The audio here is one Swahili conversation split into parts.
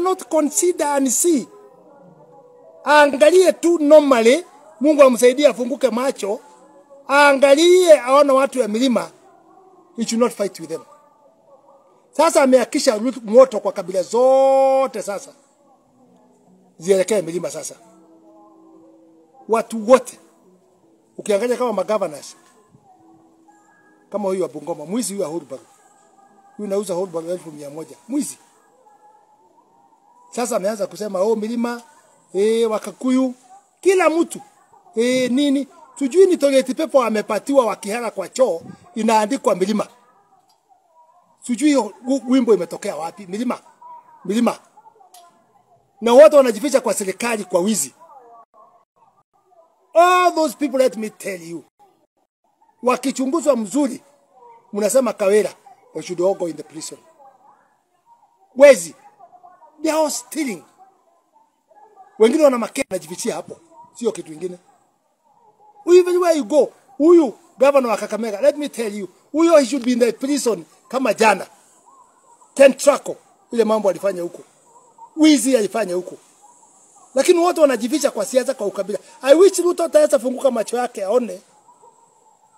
cannot consider and see. Angalie tu normally, Mungu amsaidie afunguke macho. Angalie aone watu ya milima. He should not fight with them. Sasa ameakisha moto kwa kabila zote sasa. Zielekee milima sasa. Watu wote. Ukiangalia kama magovernors. Kama huyu wa Bungoma, mwizi huyu wa Holbag. Huyu nauza Holbag 1,100. Mwizi. Sasa ameanza kusema milima, Wakakuyu, kila mtu. Nini? Tujui ni toilet paper amepatiwa wakihara kwa choo inaandikwa milima. Sijui wimbo imetokea wapi? Milima. Milima. Na watu wanajificha kwa serikali kwa wizi. All those people, let me tell you. Wakichunguzwa mzuri, mnasema Kawera, they should all go in the prison. Wezi. They are all stealing. Wengine wana makea wanajifichia hapo. Sio kitu kingine. Even where you go, huyu governor wa Kakamega, let me tell you, huyo he should be in the prison kama jana. Ken Trako, ile mambo alifanya huko. Wizi alifanya huko. Lakini wote wanajificha kwa siasa kwa ukabila. I wish Ruto ataweza funguka macho yake aone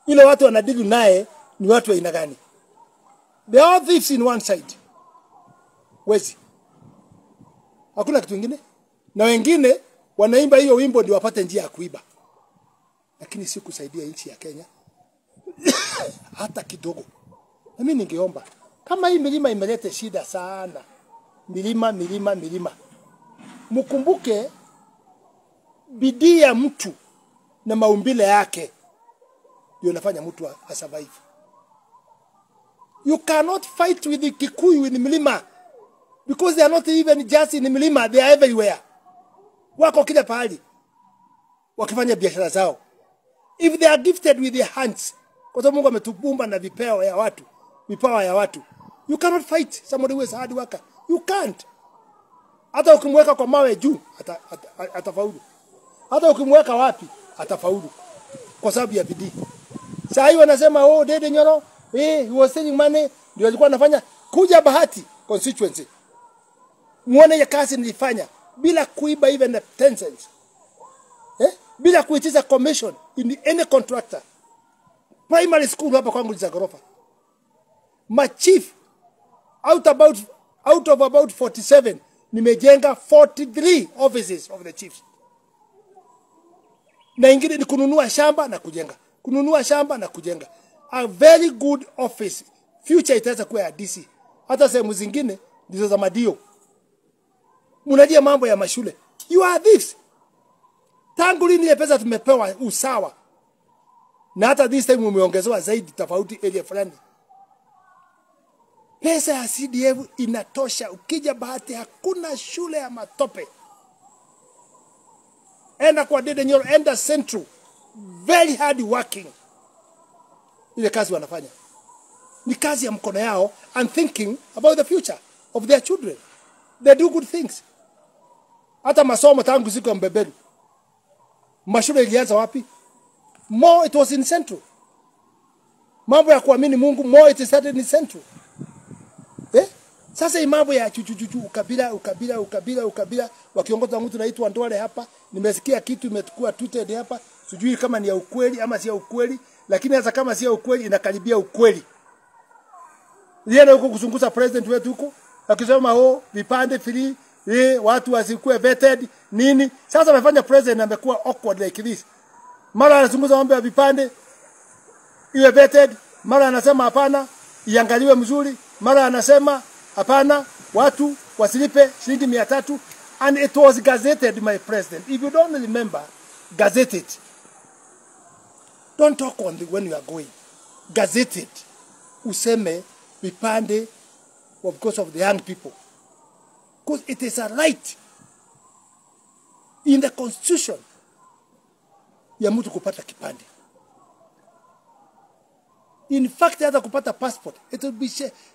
ile watu wanadili naye ni watu wa aina gani. They are thieves in one side. Wezi. Hakuna kitu kingine. Na wengine wanaimba hiyo wimbo ndio wapate njia ya kuiba. Lakini si kusaidia nchi ya Kenya. Hata kidogo. Na mimi ningeomba kama hii milima imeleta shida sana. Milima. Mkumbuke bidii ya mtu na maumbile yake ndio inafanya mtu asurvive. You cannot fight with the Kikuyu in milima because they are not even just in milima, they are everywhere. Wako kila pahali wakifanya biashara zao. If they are gifted with their hands, kwa sababu Mungu ametubumba na vipawa ya watu, you cannot fight somebody who is hard worker. You can't. Hata ukimweka kwa mawe juu atafaulu. Hata ukimweka wapi atafaulu kwa sababu ya bidii. Sasa hiyo wanasema Dede Nyoro he was selling money, ndio alikuwa anafanya kuja Bahati constituency. Muone ya kazi nilifanya bila kuiba even a 10 cents. Bila kuitiza commission in any contractor. Primary school hapa kwangu za gorofa. My chief out of about 47 nimejenga 43 offices of the chiefs. Na ingine ni kununua shamba na kujenga. A very good office. Future itaweza kuwa ya DC. Hata sehemu zingine ndizo za madio. Mnajua mambo ya mashule. You are this. Tangu lini ile pesa tumepewa usawa? Na hata this time umeongezewa zaidi tofauti area fulani. Pesa ya CDF inatosha. Ukija Bahati hakuna shule ya matope. Enda kwa Dede Nyoro, enda Central. Very hard working. Ile kazi wanafanya. Ni kazi ya mkono yao and thinking about the future of their children. They do good things. Hata masomo tangu siku ya Mbebelu. Mashule ilianza wapi? More it was in Central. Mambo ya kuamini Mungu, more it started in Central. Sasa mambo ya ukabila wakiongoza mtu anaitwa Ndwale hapa, nimesikia kitu imekuwa tweeted hapa, sijui kama ni ya ukweli ama si ya ukweli, lakini hata kama si ya ukweli inakaribia ukweli. Yeye huko kuzunguza president wetu huko, akisema vipande free, watu wasikue vetted nini. Sasa amefanya president amekuwa awkward like this. Mara anazunguza mambo ya vipande iwe vetted, mara anasema hapana iangaliwe mzuri, mara anasema hapana watu wasilipe shilingi 300, and it was gazetted, my president. If you don't remember, gazetted. Don't talk on when you are going. Gazetted. Useme vipande because of the young people. Because it is a right in the constitution ya mtu kupata kipande. In fact, hata kupata passport, it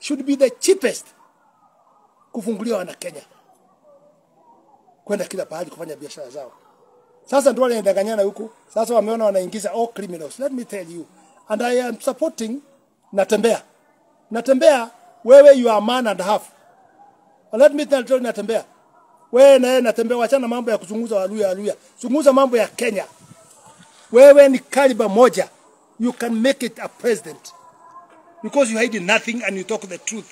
should be the cheapest kufunguliwa na Kenya. Kwenda kila pahali kufanya biashara zao. Sasa ndio wanaendanganyana huko. Sasa wameona wanaingiza all criminals. Let me tell you. And I am supporting Natembea. Wewe you are a man and a half. And let me tell you Natembea. Wewe na yeye natembea, wachana mambo ya kuzunguza Waluya. Zunguza mambo ya Kenya. Wewe ni caliber moja. You can make it a president. Because you hide nothing and you talk the truth.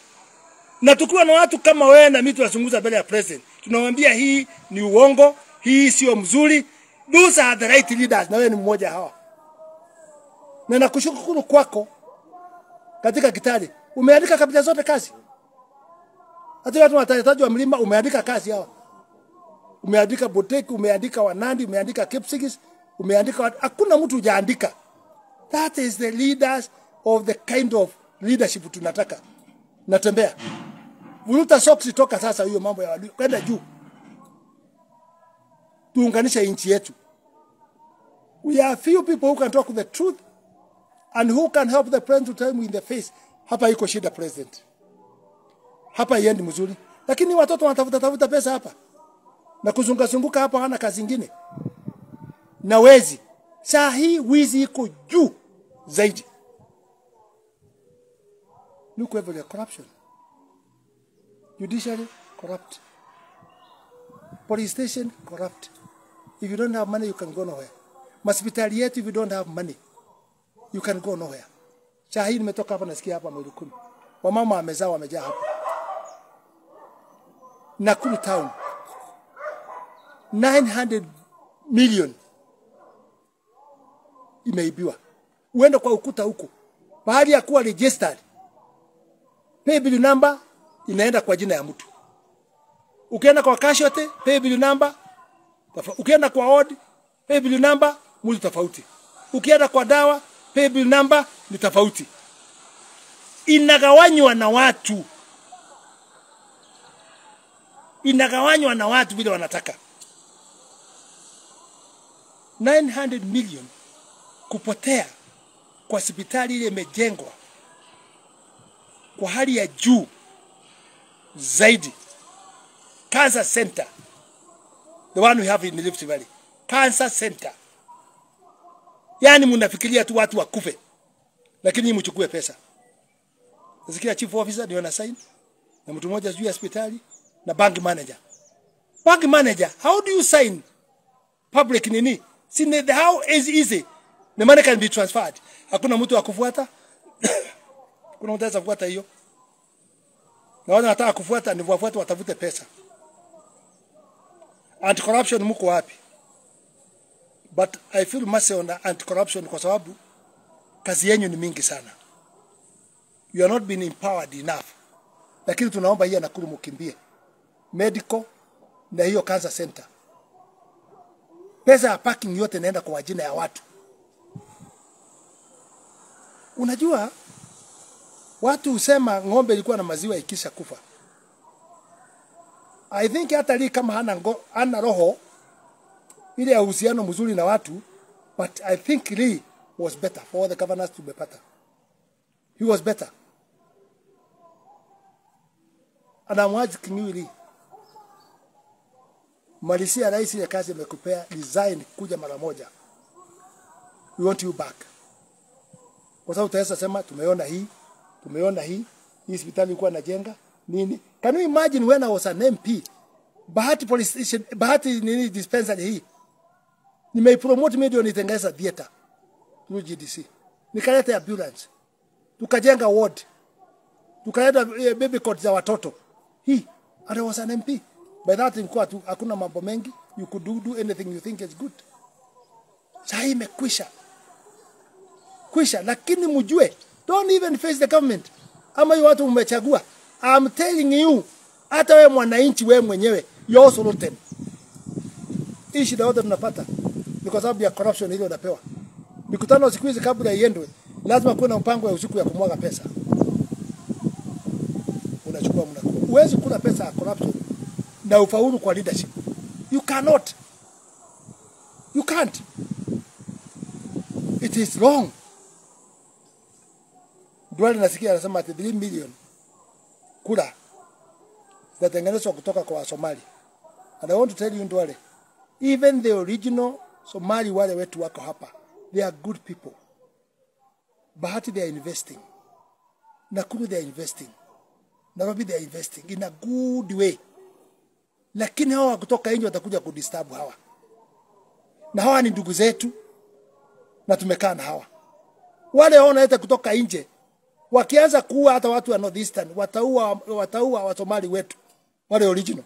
Na tukiwa na watu kama wewe na mimi tunazunguza mbele ya president. Tunamwambia hii ni uongo, hii sio mzuri. Those are the right leaders. Na wewe ni mmoja hawa. Na nakushukuru kwako katika Kitale. Umeandika kabila zote kazi. Hata watu watahitaji wa mlima umeandika kazi hawa. Umeandika Boteki, umeandika Wanandi, umeandika Kipsigis, umeandika hakuna mtu hujaandika. That is the leaders of the kind of leadership tunataka. Natembea. Vuruta socks toka sasa hiyo mambo ya Waluya. Kwenda juu. Tuunganisha nchi yetu. We are few people who can talk the truth and who can help the president to tell me in the face. Hapa iko shida president. Hapa yendi mzuri. Lakini watoto wanatafuta pesa hapa. Na kuzunguka hapa hana kazi nyingine. Na wezi. Saa hii wizi iko juu zaidi. Look over the corruption. Judiciary corrupt. Police station corrupt. If you don't have money, you can go nowhere. Hospitali yetu, if you don't have money, you can go nowhere. Saa hii nimetoka hapa nasikia hapa mwezi 10. Wamama wamejaa hapa. Nakuru town. 900 million imeibiwa. Uende kwa ukuta huko. Bahali ya kuwa registered. Pay bill number inaenda kwa jina ya mtu. Ukienda kwa casualty, pay bill number. Ukienda kwa ward, pay bill number muli tofauti. Ukienda kwa dawa, pay bill number ni tofauti. Inagawanywa na watu. Inagawanywa na watu vile wanataka. 900 million kupotea kwa hospitali ile imejengwa kwa hali ya juu zaidi. Cancer center, the one we have in Rift Valley, cancer center. Yani mnafikiria tu watu wakufe, lakini mchukue pesa. Nasikia chief officer ndio ana sign na mtu mmoja juu ya hospitali na bank manager. Bank manager, how do you sign public nini? See how is easy the money can be transferred. Hakuna mtu akufuata. Kuna mtu anaweza kufuata hiyo. Na wale wanataka kufuata ni wafuate watafute pesa. Anti-corruption mko wapi? But I feel mercy on anti-corruption kwa sababu kazi yenu ni mingi sana. You are not being empowered enough. Lakini tunaomba hii Nakuru mkimbie. Medical na hiyo cancer center. Pesa ya parking yote inaenda kwa jina ya watu. Unajua watu husema ng'ombe ilikuwa na maziwa ikisha kufa. I think hata li kama hana roho ile ya uhusiano mzuri na watu, but I think Lee was better for the governors to be better. He was better. And I'm asking you Lee, malisia rais ya kazi amekupea, resign kuja mara moja. We want you back. Kwa sababu utaweza sema tumeona hii hospitali ilikuwa inajenga nini? Can you imagine when I was an MP, Bahati police station, Bahati nini dispensary hii. Nimeipromote medio nitengeza theater through GDC. Nikaleta ambulance. Tukajenga ward. Tukaleta baby cot za watoto. Hii, and I was an MP. By that ilikuwa tu hakuna mambo mengi. You could do anything you think is good. Sasa imekwisha. Kwisha, lakini mjue, don't even face the government. Ama yu watu umechagua. I'm telling you, hata wewe mwananchi wewe mwenyewe, you also rotten. Hii shida yote tunapata ni kwa sababu ya corruption ile unapewa. Mikutano siku hizi kabla iendwe, lazima kuwe na mpango ya usiku ya kumwaga pesa. Unachukua mnakula. Huwezi kula pesa ya corruption na ufaulu kwa leadership. You cannot. You can't. It is wrong. Duale nasikia anasema ati 3 million kura zinatengenezwa kutoka kwa Somali. And I want to tell you Duale, even the original Somali wale wetu wako hapa, they are good people. Bahati they are investing. Nakuru they are investing. Nairobi they are investing in a good way. Lakini hawa kutoka nje watakuja kudisturb hawa. Na hawa ni ndugu zetu na tumekaa na hawa. Wale wanaeta kutoka nje wakianza kuua hata watu wa Northeastern, wataua wa Somali wetu, wale original.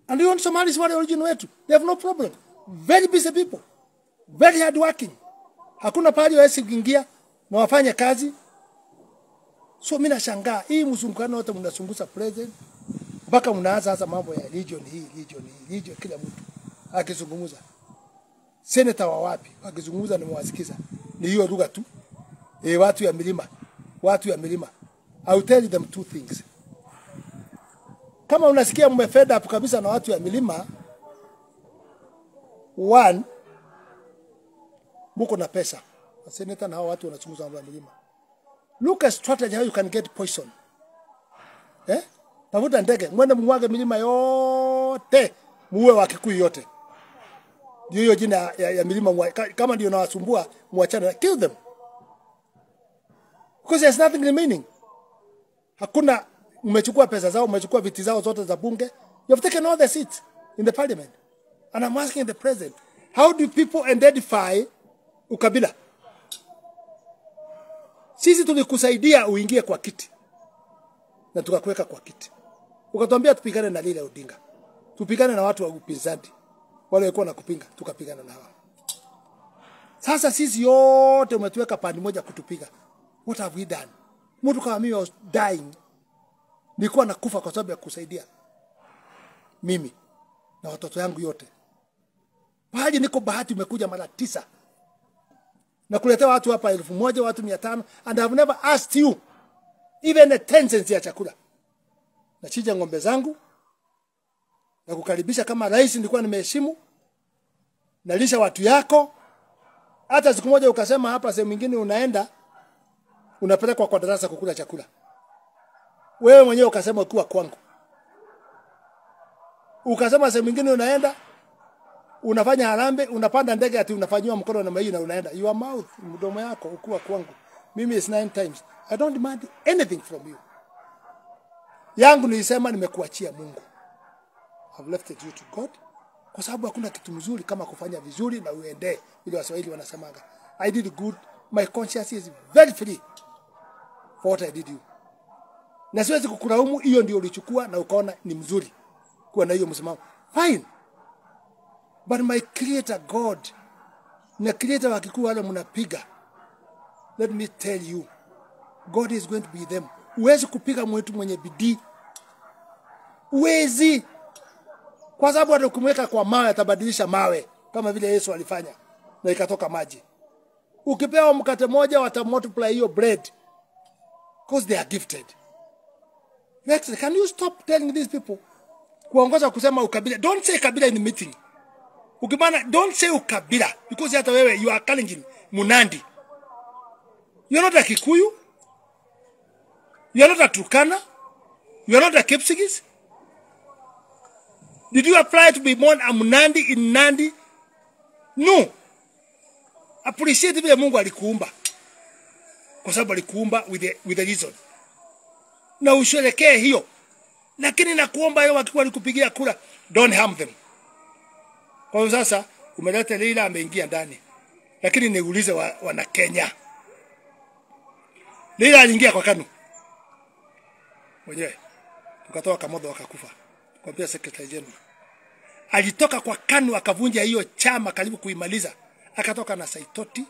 And you Somalis wale original wetu, they have no problem. Very busy people. Very hard working. Hakuna pahali wawezi kuingia na wafanye kazi. So mimi nashangaa hii mzungukano wote mnasunguza president mpaka mnaanza sasa mambo ya region kila mtu akizungumza. Senator wa wapi akizungumza nimewasikiza. Ni hiyo lugha tu. Watu ya milima. I'll tell them two things. Kama unasikia mmefed up kabisa na watu ya milima, one, mko na pesa. Senator na hao watu wanazungumza mambo ya milima. Look at strategy how you can get poison. Tafuta ndege, mwende mwage milima yote, muue wa Kikuyu yote. Ndio hiyo jina ya milima kama ndio nawasumbua, muachane, kill them. Because there's nothing remaining. Hakuna, umechukua pesa zao, umechukua viti zao zote za bunge. You have taken all the seats in the parliament. And I'm asking the president, how do people identify ukabila? Sisi tulikusaidia uingie kwa kiti. Na tukakuweka kwa kiti. Ukatuambia tupigane na Raila Odinga. Tupigane na watu wa upinzani. Wale walikuwa nakupinga, tukapigana na hawa. Sasa sisi yote umetuweka pande moja kutupiga. What have we done? Mtu kama mimi was dying. Nilikuwa nakufa kwa sababu ya kusaidia mimi na watoto yangu yote. Baada niko bahati umekuja mara 9. Na kuletea watu hapa 1000, watu 500 and I have never asked you even a 10 cents ya chakula. Nachija ng'ombe zangu na kukaribisha kama rais, nilikuwa nimeheshimu. Nalisha watu yako. Hata siku moja ukasema hapa sehemu nyingine unaenda unapelekwa kwa darasa kukula chakula. Wewe mwenyewe ukasema ukiwa kwangu. Ukasema sehemu nyingine unaenda unafanya harambe, unapanda ndege ati unafanywa mkono na maji na unaenda. Your mouth, mdomo yako ukiwa kwangu. Mimi is 9 times. I don't demand anything from you. Yangu nilisema nimekuachia Mungu. I've left it you to God. Kwa sababu hakuna kitu mzuri kama kufanya vizuri na uende. Ile Waswahili wanasemaga, I did good. My conscience is very free for what I did you. Na siwezi kukulaumu, hiyo ndio ulichukua na ukaona ni mzuri kuwa na hiyo msimamo. Fine. But my creator God, na creator wa Kikuyu wale mnapiga. Let me tell you, God is going to be them. Uwezi kupiga mtu mwenye bidii. Uwezi. Kwa sababu hata ukimweka kwa mawe atabadilisha mawe kama vile Yesu alifanya na ikatoka maji. Ukipewa mkate moja watamultiply hiyo bread because they are gifted. Next, can you stop telling these people kuongoza kusema ukabila? Don't say kabila in the meeting. Ukibana, don't say ukabila because hata wewe you are Kalenjin, Munandi. You're not a Kikuyu. You're not a Turkana. You're not a Kipsigis. Did you apply to be born a Munandi in Nandi? No. Appreciate vile Mungu alikuumba. Kwa sababu alikuumba with a reason. Na usherekee hiyo. Lakini nakuomba yeye wakikuwa nikupigia kura, don't harm them. Kwa hiyo sasa umeleta Raila ameingia ndani. Lakini niulize wana Kenya. Raila aliingia kwa KANU. Mwenyewe tukatoa Kamodho wakakufa. Kwa pia secretary general. Alitoka kwa KANU akavunja hiyo chama karibu kuimaliza. Akatoka na Saitoti.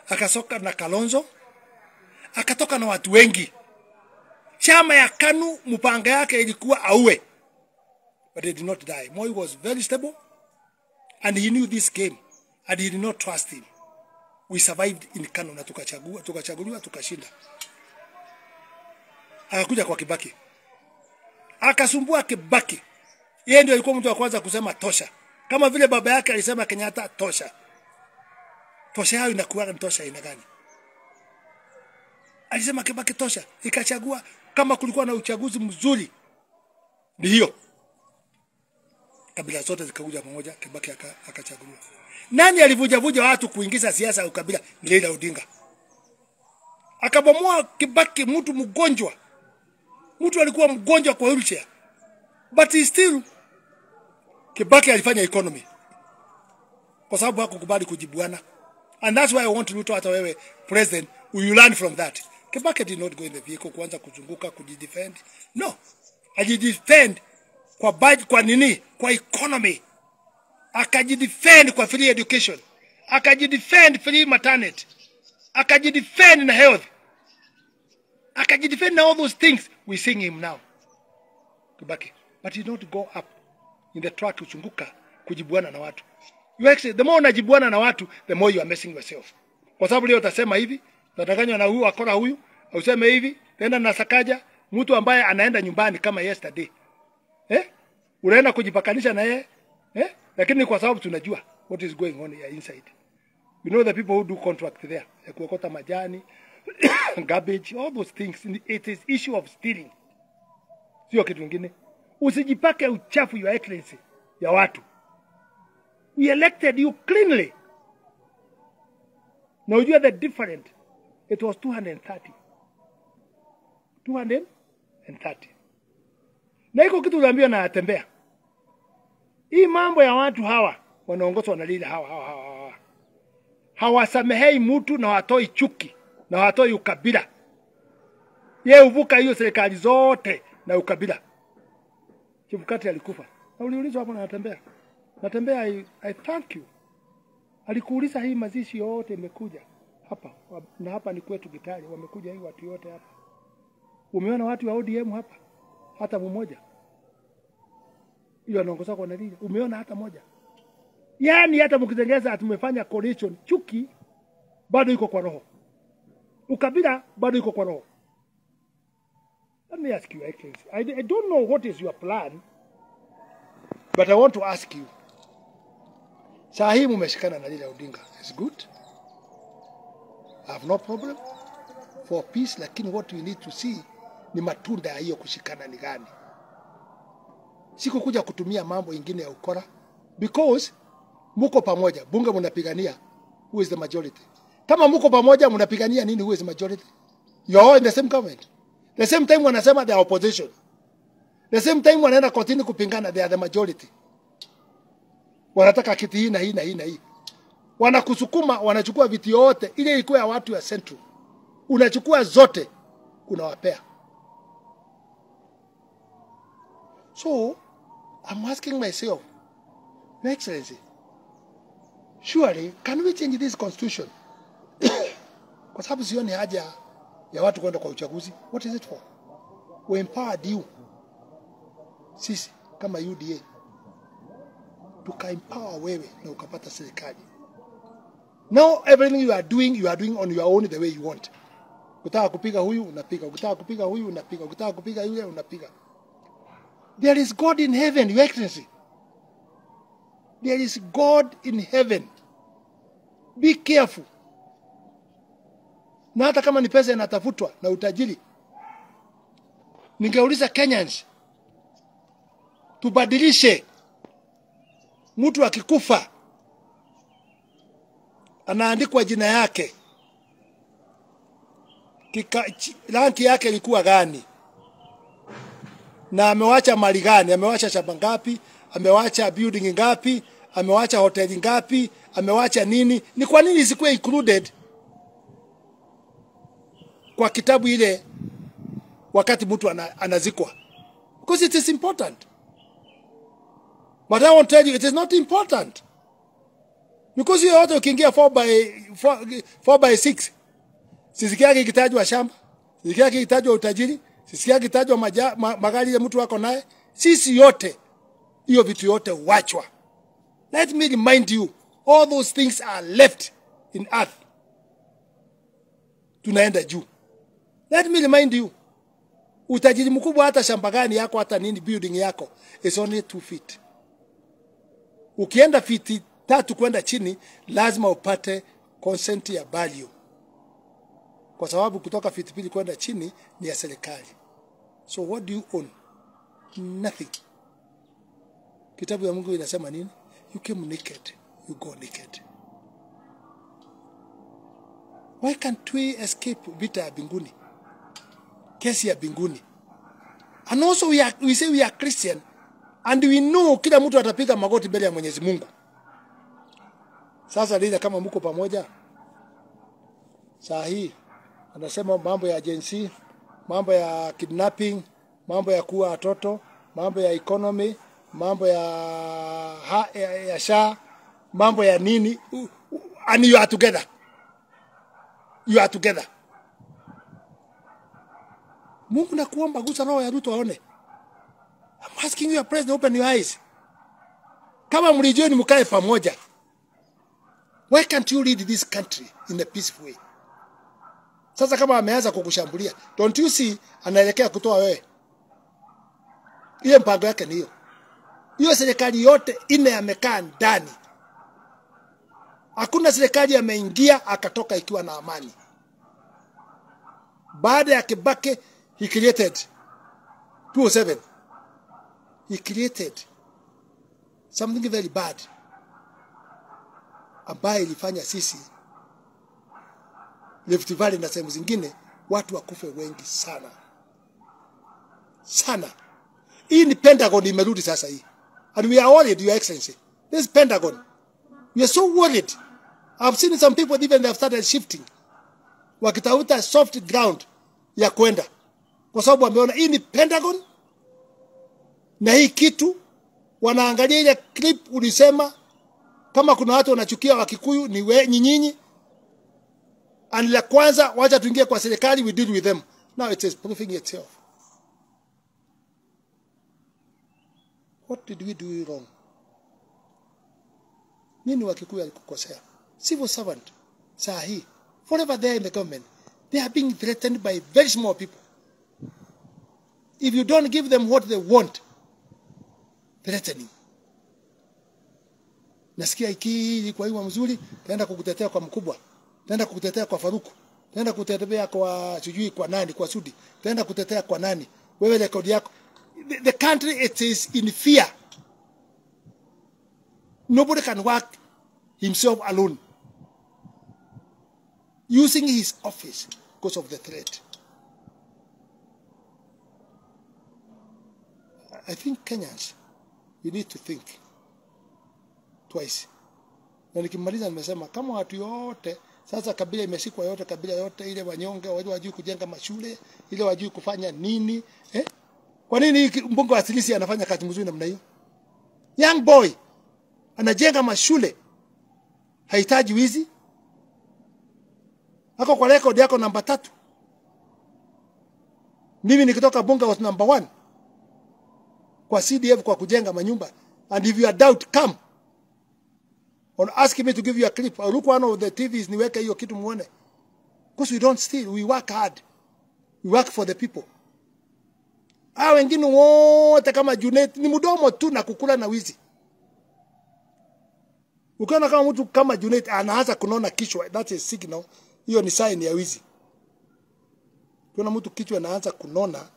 Akasoka na Kalonzo. Akatoka na watu wengi. Chama ya KANU mpanga yake ilikuwa auwe. But they did not die. Moi was very stable. And he knew this game. And he did not trust him. We survived in KANU na tukachaguliwa tukashinda. Akakuja kwa Kibaki. Akasumbua Kibaki. Yeye ndio alikuwa mtu wa kwanza kusema tosha. Kama vile baba yake alisema Kenyatta tosha. Tosha yao inakuwa ni tosha ina gani? Alisema Kibaki tosha. Ikachagua kama kulikuwa na uchaguzi mzuri. Ni hiyo. Kabila zote zikakuja pamoja, Kibaki akachaguliwa. Nani alivuja watu kuingiza siasa ya ukabila? Raila Odinga. Akabomoa Kibaki, mtu mgonjwa. Mtu alikuwa mgonjwa kwa wheelchair. But he still, Kibaki alifanya economy. Kwa sababu hakukubali kujibuana. And that's why I want Ruto hata wewe president, will you learn from that? Kibaki did not go in the vehicle kuanza kuzunguka kujidefend. No. Ajidefend kwa budget, kwa nini? Kwa economy. Akajidefend kwa free education. Akajidefend free maternity. Akajidefend na health. Akajidefend na all those things. We sing him now. Kibaki. But he don't go up in the track kuchunguka kujibuana na watu. You actually, the more unajibuana na watu, the more you are messing yourself. Kwa sababu leo utasema hivi, utadanganywa na huyu akora huyu, useme hivi, tena na Sakaja, mtu ambaye anaenda nyumbani kama yesterday. Unaenda kujipakanisha na yeye, lakini kwa sababu tunajua what is going on here inside. You know the people who do contract there, ya kuokota majani, garbage, all those things. It is issue of stealing. Sio kitu kingine. Usijipake uchafu, your excellency, ya watu. We elected you cleanly. Now you are the different. It was 230. 230. Na iko kitu unaambiwa na atembea. Hii mambo ya watu hawa wanaongozwa na lile hawa. Hawasamehei mtu na watoi chuki na watoi ukabila. Yeye uvuka hiyo serikali zote na ukabila. Chebukati alikufa. Na uliulizwa hapo na atembea. Natembea, I thank you. Alikuuliza hii mazishi yote imekuja hapa. Na hapa ni kwetu Gitari. Wamekuja hii watu yote hapa. Umeona watu wa ODM hapa? Hata mmoja. Hiyo anaongoza kwa nani? Umeona hata moja? Yaani hata mkitengeza tumefanya coalition, chuki bado iko kwa roho. Ukabila bado iko kwa roho. Let me ask you, Excellency. I don't know what is your plan, but I want to ask you. Saa hii mmeshikana na Raila Odinga. It's good. I have no problem for peace, lakini what we need to see ni matunda ya hiyo kushikana ni gani. Siku kuja kutumia mambo ingine ya ukora, because muko pamoja, bunge mnapigania who is the majority. Kama muko pamoja mnapigania nini who is the majority? You are all in the same government. The same time wanasema they are opposition. The same time wanaenda kotini kupingana, they are the majority. Wanataka kiti hii na hii na hii na hii. Wanakusukuma, wanachukua viti yote ile ilikuwa ya watu ya Central. Unachukua zote unawapea. So, I'm asking myself, Your Excellency, surely can we change this constitution? Kwa sababu sioni haja ya watu kwenda kwa uchaguzi. What is it for? We empowered you. Sisi kama UDA tuka-empower wewe na ukapata serikali. Now everything you are doing on your own the way you want. Ukitaka kupiga huyu unapiga, ukitaka kupiga huyu unapiga, ukitaka kupiga yule unapiga. There is God in heaven, Your Excellency. There is God in heaven. Be careful. Na hata kama ni pesa inatafutwa na utajiri, ningeuliza Kenyans, tubadilishe. Mtu akikufa anaandikwa jina yake, ranki yake ilikuwa gani, na amewacha mali gani, amewacha shamba ngapi, amewacha building ngapi, amewacha hoteli ngapi, amewacha nini. Ni kwa nini isikuwe included kwa kitabu ile wakati mtu anazikwa? Because it is important. But I want to tell you, it is not important. Because you yote ukiingia 4x6. Sisikia kikitajwa shamba, sisikia kikitajwa utajiri, sisikia kikitajwa magari ya mtu wako naye. Sisi yote, hiyo vitu yote wachwa. Let me remind you, all those things are left in earth. Tunaenda juu. Let me remind you, utajiri mkubwa hata shamba gani yako hata nini building yako is only 2 feet. Ukienda feet 3 kwenda chini lazima upate consent ya value. Kwa sababu kutoka feet 2 kwenda chini ni ya serikali. So what do you own? Nothing. Kitabu ya Mungu inasema nini? You came naked, you go naked. Why can't we escape vita ya binguni? Kesi ya binguni. And also we say we are Christian, And we know kila mtu atapiga magoti mbele ya Mwenyezi Mungu. Sasa lile kama mko pamoja. Saa hii anasema mambo ya agency, mambo ya kidnapping, mambo ya kuua watoto, mambo ya economy, mambo ya SHA, mambo ya nini, and you are together. You are together. Mungu nakuomba gusa roho ya Ruto aone. I'm asking you, President, open your eyes. Kama mlijoni mkae pamoja. Why can't you lead this country in a peaceful way? Sasa kama ameanza kukushambulia, don't you see anaelekea kutoa wewe? Ile mpango yake ni hiyo. Hiyo serikali yote ine amekaa ndani. Hakuna serikali ameingia akatoka ikiwa na amani. Baada ya Kibaki, he created 207. He created something very bad ambaye ilifanya sisi Rift Valley na sehemu zingine watu wakufe wengi sana. Sana. Hii ni Pentagon imerudi sasa hii. And we are worried, Your Excellency. This Pentagon. We are so worried. I've seen some people even they have started shifting. Wakitafuta soft ground ya kwenda. Kwa sababu wameona hii ni Pentagon. Na hii kitu wanaangalia ile clip ulisema kama kuna watu wanachukia Wakikuyu ni nyinyi. And la kwanza wacha tuingie kwa serikali, we deal with them. Now it is proving itself. What did we do wrong? Nini Wakikuyu alikukosea? Civil servant, sahi, forever there in the government, they are being threatened by very small people. If you don't give them what they want, threatening. Nasikia iki kwa hiyo mzuri, taenda kukutetea kwa mkubwa, taenda kukutetea kwa Faruku, taenda kukutetea kwa sijui kwa nani, kwa Sudi, taenda kukutetea kwa nani. Wewe rekodi yako. The country, it is in fear. Nobody can work himself alone. Using his office because of the threat. I think Kenyans, we need to think twice. Na nikimaliza nimesema kama watu yote sasa kabila imeshikwa yote, kabila yote ile wanyonge wale wajui kujenga mashule, ile wajui kufanya nini, Kwa nini mbunge wa Silisi anafanya kazi mzuri namna hiyo? Young boy anajenga mashule, hahitaji wizi. Hako kwa record yako namba 3. Mimi nikitoka bunge was number 1 kwa CDF kwa kujenga manyumba. And if you are doubt, come on, ask me to give you a clip. I'll look one of the TVs niweke hiyo kitu muone. Because we don't steal, we work hard. We work for the people. Wengine wote kama Junet ni mdomo tu na kukula na wizi. Ukiona kama mtu kama Junet anaanza kunona kichwa, that is signal. Hiyo ni sign ya wizi. Kuna mtu kichwa anaanza kunona,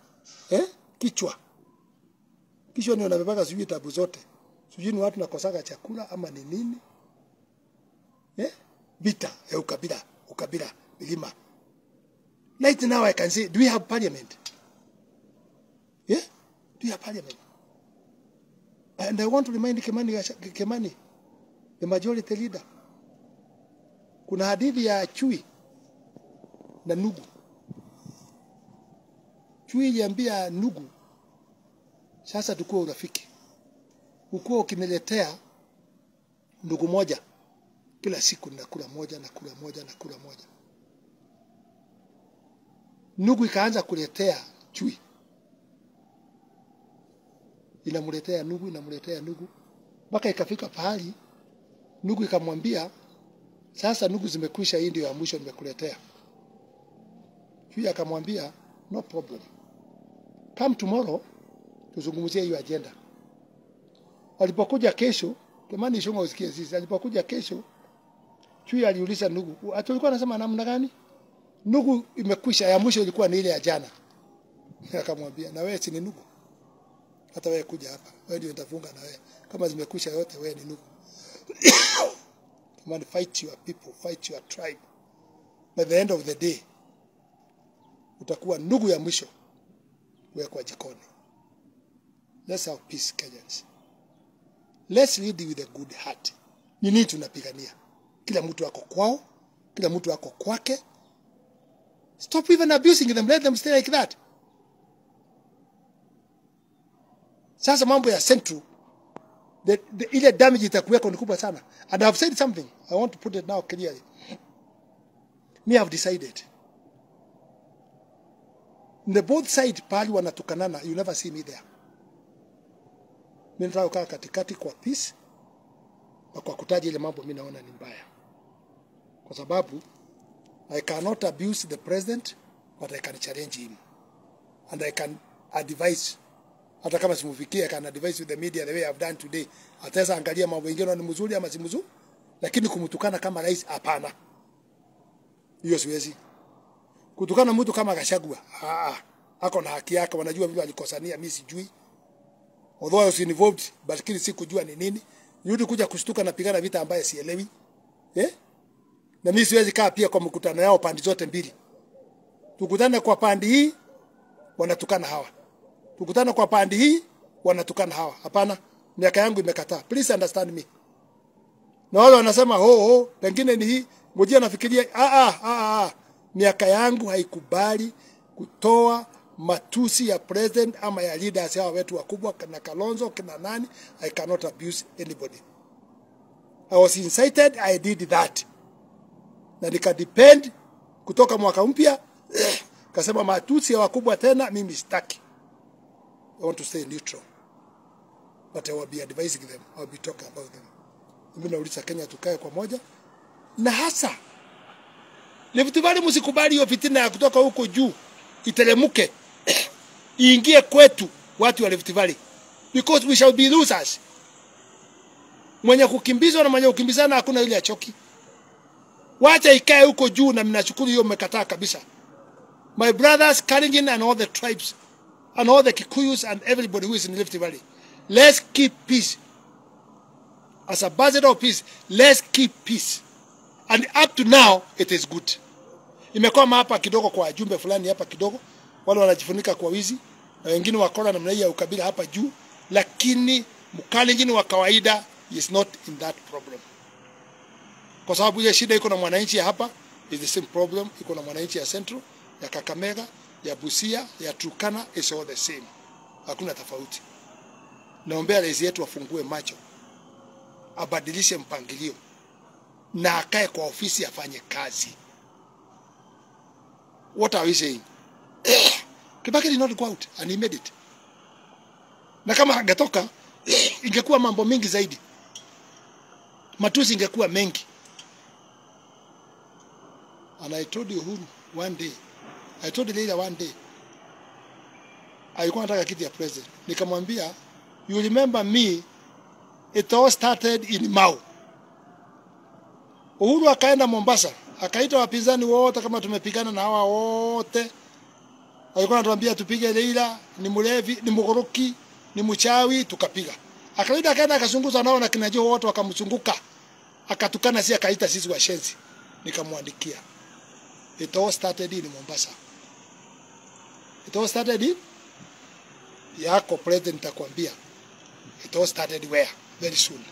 kichwa. Kichwa ndio unabebaka sijui tabu zote. Sijui ni watu nakosaka chakula ama ni nini? Vita ya ukabila, milima. Right now I can say, do we have parliament? Do we have parliament? And I want to remind Kimani, the majority leader. Kuna hadithi ya chui na nugu. Chui iliambia nugu, sasa tukue urafiki. Ukue ukiniletea ndugu moja, kila siku nakula moja. Nugu ikaanza kuletea chui. Inamuletea nugu. Mpaka ikafika pahali, nugu ikamwambia, sasa nugu zimekwisha, hii ndio ya mwisho nimekuletea. Chui akamwambia, no problem. Come tomorrow, tuzungumzie hiyo agenda. Alipokuja kesho, Kimani Ichung'wah usikie sisi, alipokuja kesho, chui aliuliza nugu, tulikuwa nasema namna gani? Nugu imekwisha, ya mwisho ilikuwa ni ile ya jana. Akamwambia, na wewe si ni nugu? Hata wewe kuja hapa, wewe ndio nitafunga na wewe. Kama zimekwisha yote, wewe ni nugu. Come on, fight your people, fight your tribe. By the end of the day, utakuwa nugu ya mwisho wewe kwa jikoni. Let's have peace, Kenyans. Let's lead with a good heart. Nini tunapigania? Kila mtu ako kwao, kila mtu ako kwake. Stop even abusing them. Let them stay like that. Sasa mambo ya Central, ile damage itakuweko ni kubwa sana. And I've said something. I want to put it now clearly. Me have decided. The both side pali wanatukanana, you never see me there. Mimi nataka kukaa katikati kwa peace na kwa kutaja ile mambo mimi naona ni mbaya. Kwa sababu I cannot abuse the president, but I can challenge him. And I can advise. Hata kama simufikia, I can advise with the media the way I've done today. Ataweza angalia mambo mengine ni mzuri ama si mzuri, lakini kumtukana kama rais hapana. Hiyo siwezi. Kutukana mtu kama Gachagua, ako na haki yake, wanajua vile alikosania, mimi sijui. Although I was involved, but kile sikujua ni nini. Yudi kuja kushtuka na pigana vita ambaye sielewi. Na mimi siwezi kaa pia kwa mkutano yao pande zote mbili. Tukutane kwa pande hii, wanatukana hawa. Tukutane kwa pande hii, wanatukana hawa. Hapana, miaka yangu imekataa. Please understand me. Na wale wanasema pengine ni hii, ngojea nafikiria miaka yangu haikubali kutoa matusi ya president ama ya leaders hawa wetu wakubwa na Kalonzo kina nani. I cannot abuse anybody. I was incited, I did that. Na nikadepend kutoka mwaka mpya kasema matusi ya wakubwa tena mimi sitaki. I want to stay neutral. But I will be advising them. I will be talking about them. Mimi nauliza Kenya tukae kwa moja. Na hasa Rift Valley msikubali hiyo fitina ya kutoka huko juu itelemuke iingie kwetu watu wa Rift Valley, because we shall be losers. Mwenye kukimbizwa na mwenye kukimbizana hakuna ile achoki. Wacha ikae huko juu na mnashukuru hiyo mmekataa kabisa. My brothers, Kalenjin and all the tribes and all the Kikuyus and everybody who is in Rift Valley, let's keep peace. As a ambassador of peace, let's keep peace. And up to now, it is good. Imekuwa hapa kidogo kwa jumbe fulani hapa kidogo, wale wanajifunika kwa wizi, na wengine wakora namna hii ya ukabila hapa juu, lakini Mkalenjin wa kawaida is not in that problem. Kwa sababu ile shida iko na mwananchi hapa is the same problem iko na mwananchi ya Central, ya Kakamega, ya Busia, ya Turkana, is all the same. Hakuna tofauti. Naombea rais yetu afungue macho, abadilishe mpangilio na akae kwa ofisi afanye kazi. What are we saying? Kibaki did not go out and he made it. Na kama hangetoka ingekuwa mambo mengi zaidi. Matusi ingekuwa mengi. And I told you one day. I told Leila one day. Alikuwa anataka kiti ya president. Nikamwambia, you remember me, it all started in Mau. Uhuru akaenda Mombasa, akaita wapinzani wote kama tumepigana na hawa wote. Alikuwa anatuambia tupige Leila, ni mlevi, ni mgoroki, ni mchawi, tukapiga. Akaenda akazunguza nao na kina Joho wote wakamzunguka. Akatukana si akaita sisi washenzi. Nikamwandikia. It all started in Mombasa. It all started in yako president akwambia. It all started where? Very soon.